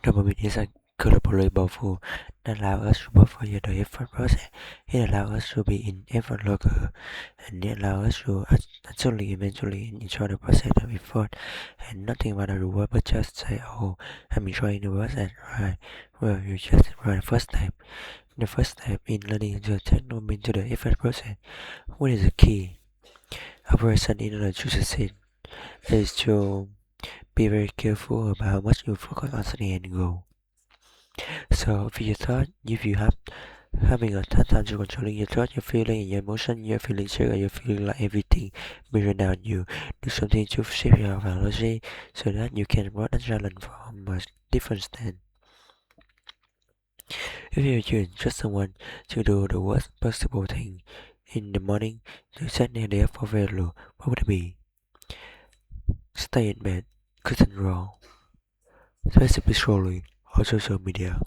Dopamine is incredibly powerful that allows us to work for the effort process. It allows us to be in effort longer, and it allows us to actually eventually enjoy the process of effort and nothing about the reward but just say, oh, I'm enjoying the process, right? Well, you just right the first step. The first step in learning to take dopamine to the effort process. What is the key? A person in order to succeed is to be very careful about how much you focus on the end goal. So if you thought if you have having a tough time to controlling your thought, your feeling, and your emotion, you're feeling sick, or you're feeling like everything mirrored down you, do something to shift your biology so that you can approach the challenge from a different stand. If you choose just someone to do the worst possible thing in the morning to set the day up for value, what would it be? Stay in bed, curtain roll, Facebook scrolling, or social media.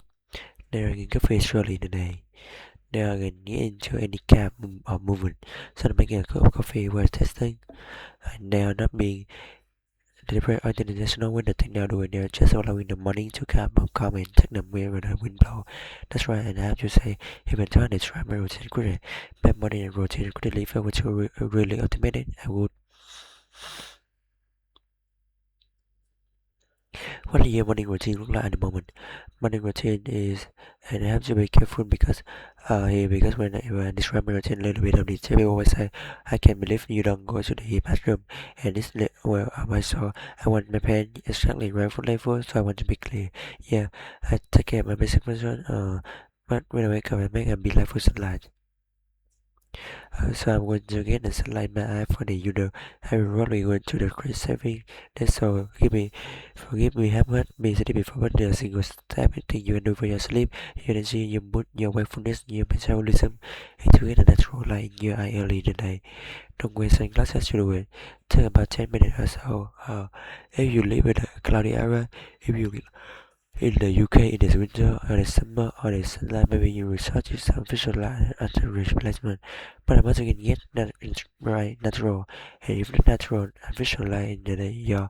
Drinking coffee early in the day. They are getting into any cab or movement, so making a cup of coffee while testing, and they are not being deliberate or intentional with the thing they are doing. They are just allowing the morning to come and take them wherever the wind blow. That's right, and I have to say, even though I try my routine quickly, my morning and routine quickly if I were to really automate it, I would. What does your morning routine look like at the moment? Morning routine is, and I have to be careful because when I describe my routine a little bit of this, people always say, I can't believe you don't go to the bathroom, and this, well, I saw, I want my pen exactly right for level, so I want to be clear. Yeah, I take care of my basic function, but when I wake up, I make a be like for sunlight. So I'm going to get the sunlight my eye for the user. I'm probably going to the great saving. That's so forgive me, have not been studied before, but the single step thing you can do for your sleep, your energy, your mood, your wakefulness, your metabolism, and to get a natural light in your eye early in the day. Don't wear sunglasses to do it. Take about 10 minutes or so. If you live in a cloudy area, if you in the UK, in the winter or the summer or the sunlight, maybe you resort to some visual light as a replacement. But I'm also getting it that it's right natural, and if not natural, a visual light in the day, your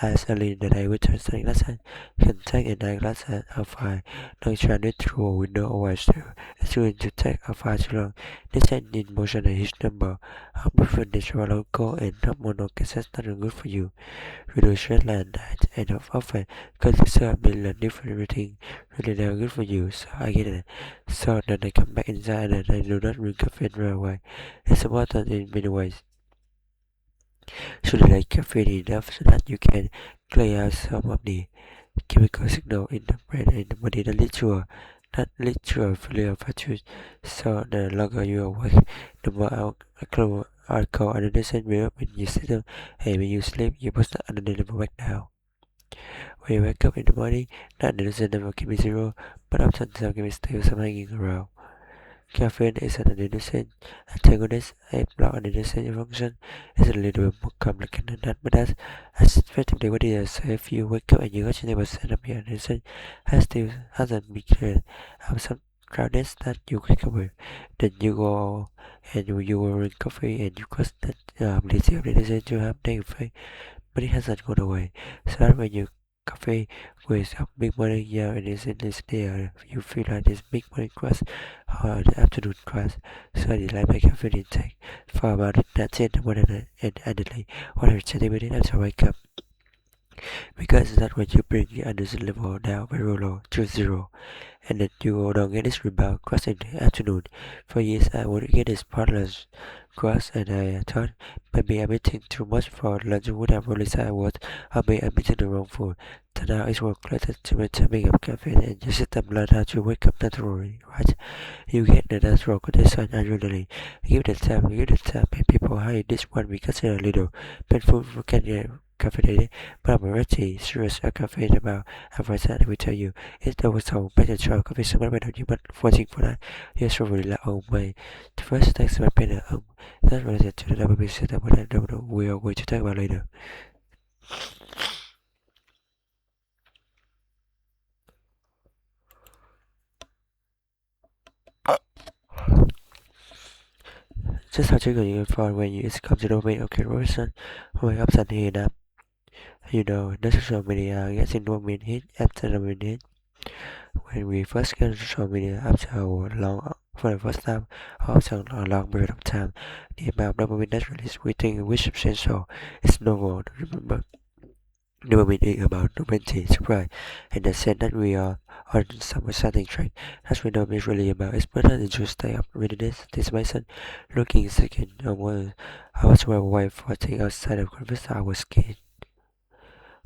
eyes early in the day with your sunglasses can take a night glasses of fire. Don't try it through a window or a stair. It's going to take a far too long. This end in motion a huge number of different natural local and not mono cases that are good for you. Reduce red light and of often consider build a different routine really they are good for you, so I get it. So then I come back inside and I do not drink caffeine right away. It's important in many ways. Should you like caffeine enough so that you can clear out some of the chemical signal in the brain and the body that lead to a failure of fatigue. So the longer you are awake, the more alcohol adolescent will up in your system, and when you sleep, you must adrenaline will back down. When you wake up in the morning, that adolescent never can be zero, but often some can be still some hanging around. Caffeine is an adenosine antagonist. It blocks adenosine function. It's a little bit more complicated than that, but that's effectively what it is. So if you wake up and you got 20% of your adenosine hasn't been cleared of some crowdness that you wake up with, then you go and you will drink coffee and you cause that ability of adenosine to have negative effect, but it hasn't gone away. So that when you cafe with a big morning, yeah, and it's in this day, you feel like this big morning crush or the afternoon crush. So I like my caffeine intake for about that's it more than an additionally 120 minutes after I wake up. Because that's when you bring your energy level down very low to zero, and then you don't get this rebound crush in the afternoon. For years I would get this partner's crush, and I thought maybe I'm eating too much for lunch would have realized I was, or maybe I'm eating the wrong food. So now it's more related to maintaining up caffeine, and your system learn how to wake up naturally, right? You get the natural condition adrenaline. Give the time, and people hide this one because they're a little painful for can get caffeinated, but I'm already serious a caffeine about advice that we tell you. It's always so better try coffee so much better you but watching for that. Yes, really like oh my the first text my pen that's related to the double base that I don't know we are going to talk about later. Just how trigger you for when you come to the main okay person who may upset here now. The social media gets in dopamine hit after dopamine hit. When we first get social media after a long, for the first time, or after a long period of time, the amount of dopamine that's released, we think we substantial. It's normal to remember. Dopamine is about novelty, surprise, and the sense that we are on some exciting track. That's what dopamine is really about. It's better than just stay up readiness, anticipation, looking second, or more. I was away for thing outside of conference I was scared.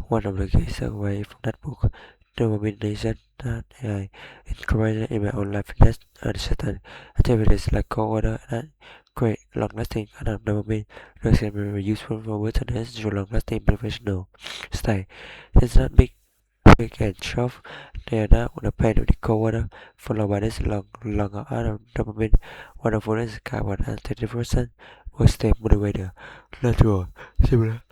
One of the keys away from that book, denomination that I incorporated in my own life is certain activities like cold water and great long-lasting kind of dopamine drugs can be useful for wilderness to long-lasting professional stay. It's not big, quick and shove. They are not on the pain of the cold water, followed by this longer out of dopamine. Wonderful is carbon and 30% will stay motivated. Natural, similar.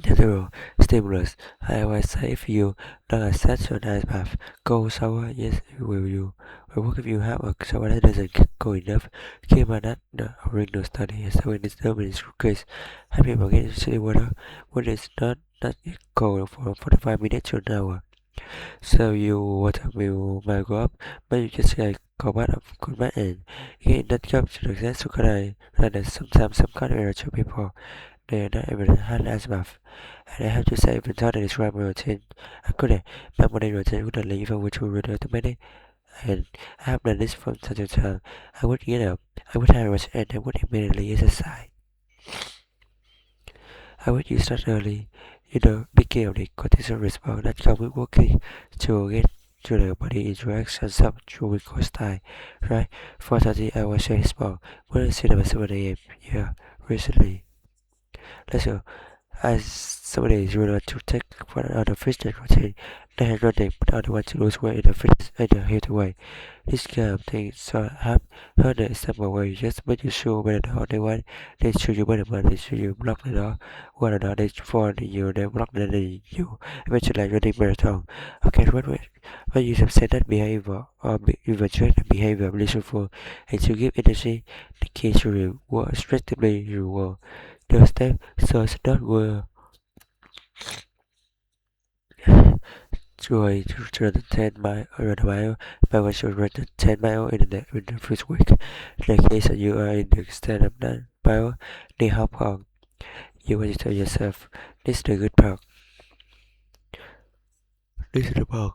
General stimulus. I always say if you don't accept your nice path, go sour. Yes, will work if you have a sour that doesn't go enough. Keep on that the original study is so in this Germany's case. Have people get city water when it's not cold for 45 minutes to an hour. So you water will go up, but you just go back up, go back and get that job to the success so can I that sometimes some kind of error to people. They're not even had as math. And I have to say, even though it's right routine, I couldn't. My morning routine would leave even which would read automatic. And I have done this from time to time. I would get up, I would have a rest, and I would immediately exercise. I would use that early, be chaotic cortisol response that comes with working to get to the body interactions up through record time, right? 4:30 hours share sport. When I see them at 7 a.m. Yeah, recently. Let's go. As somebody is really to take one out of fitness routine, they had running but other want to lose weight in a fitness in a healthy way. This kind of thing so have heard the example where you just make you sure better than they want, they show you better but they show you block the door, what or not they for you, they block the you eventually like running marathon. Okay, when you have said that behavior or even train the behavior blissful and to give energy, the key to reward strictly reward. The step so not were rồi run 10 mile run a mile by one should run 10 mile in the first week. In the case that you are in the extent of 9 mile, they hop on. You want to tell yourself, this is the good part. This is the part.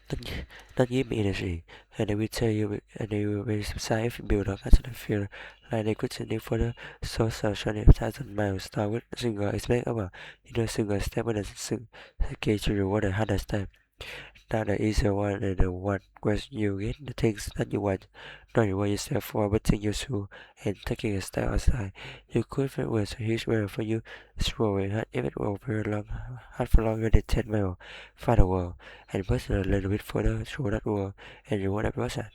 Don't, don't give me energy. And they will tell you, and they will be subside if you build up actually feel like they continue for the source of 20,000 miles start with single expect about single step with a single key to reward the hardest step. Not the easier one and the one where you get the things that you want. Don't reward yourself for everything you do and taking a step outside. You could find was a huge barrier for you. Exploring hard if it were very long, hard for longer than 10 miles. Find a world and push a little bit further through that world and reward that process.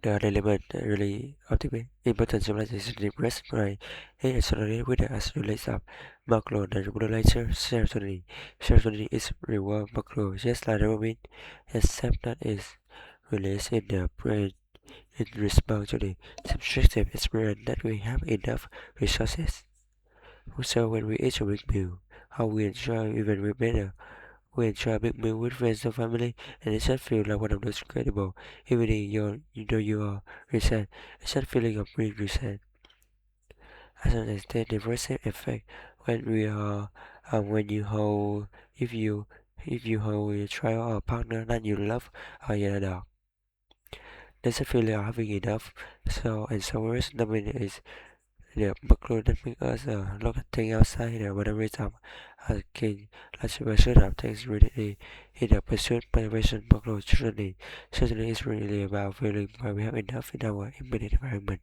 The other element that really ultimate important is deep rest, right? It is associated with the accumulation of macro and regulator serotonin. Serotonin is reward macro, just like dopamine, except that is released in the brain in response to the subjective experience that we have enough resources. So when we eat a big meal, how we enjoy even better. We enjoy a big meal with friends or family, and it should feel like one of those incredible evening you are reset. It's that feeling of being reset. As an extent, the reset effect when we are when you hold if you hold your child or partner that you love or your dog. There's a feeling of having enough. So and so whereas the meaning is the background that make us look at things outside whatever it's again let's pursuit of things really in the pursuit motivation background certainly is really about feeling where we have enough in our immediate environment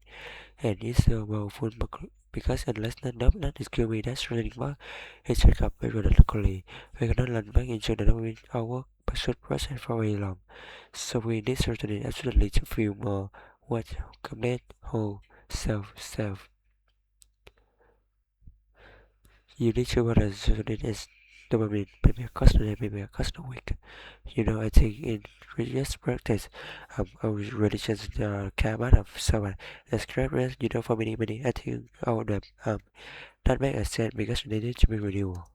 and it's about food because unless that is giving me that's really much it's check up periodically we cannot learn back into the domain our work pursuit process for very long so we need certainly absolutely to feel more what complete whole self you need to what a serotonin is dopamine, maybe a custom day, maybe a custom week. I think in religious practice, our religions care about of someone describe it, for many, I think all of them, that make a sense because they need to be renewal.